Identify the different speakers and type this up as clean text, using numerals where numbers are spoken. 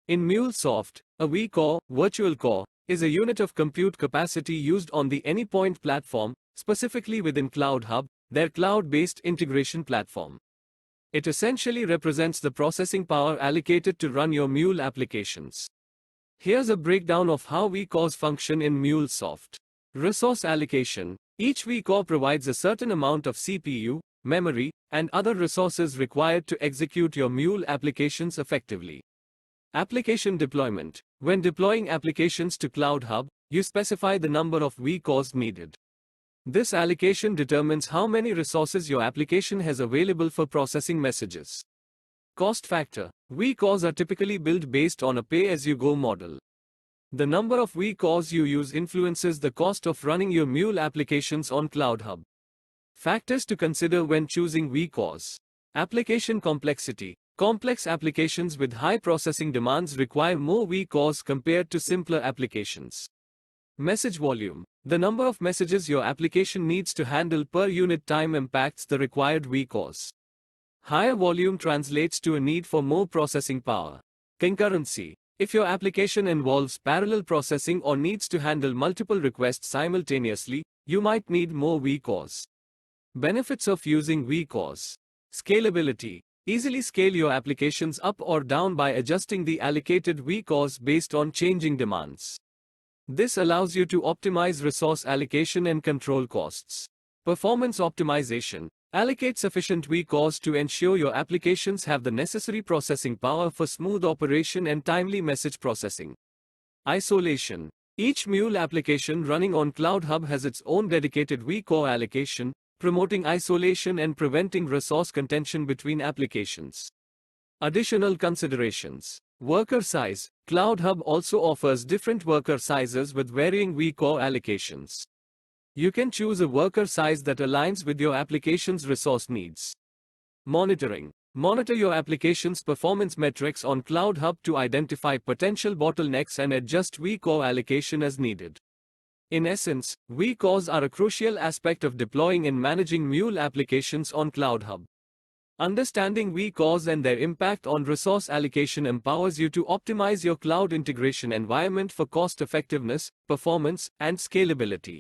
Speaker 1: In MuleSoft, a vCore, virtual core, is a unit of compute capacity used on the Anypoint platform, specifically within CloudHub, their cloud-based integration platform. It essentially represents the processing power allocated to run your Mule applications. Here's a breakdown of how vCores function in MuleSoft. Resource allocation. Each vCore provides a certain amount of CPU, memory, and other resources required to execute your Mule applications effectively. Application deployment. When deploying applications to CloudHub, you specify the number of vCores needed. This allocation determines how many resources your application has available for processing messages. Cost factor. vCores are typically built based on a pay-as-you-go model. The number of vCores you use influences the cost of running your Mule applications on CloudHub. Factors to consider when choosing vCores. Application complexity. Complex applications with high processing demands require more vCores compared to simpler applications. Message volume. The number of messages your application needs to handle per unit time impacts the required vCores. Higher volume translates to a need for more processing power. Concurrency. If your application involves parallel processing or needs to handle multiple requests simultaneously, you might need more vCores. Benefits of using vCores. Scalability. Easily scale your applications up or down by adjusting the allocated vCores based on changing demands. This allows you to optimize resource allocation and control costs. Performance optimization. Allocate sufficient vCores to ensure your applications have the necessary processing power for smooth operation and timely message processing. Isolation. Each Mule application running on CloudHub has its own dedicated vCore allocation, promoting isolation and preventing resource contention between applications. Additional considerations. Worker size. CloudHub also offers different worker sizes with varying vCore allocations. You can choose a worker size that aligns with your application's resource needs. Monitoring. Monitor your application's performance metrics on CloudHub to identify potential bottlenecks and adjust vCore allocation as needed. In essence, vCores are a crucial aspect of deploying and managing Mule applications on CloudHub. Understanding vCores and their impact on resource allocation empowers you to optimize your cloud integration environment for cost effectiveness, performance, and scalability.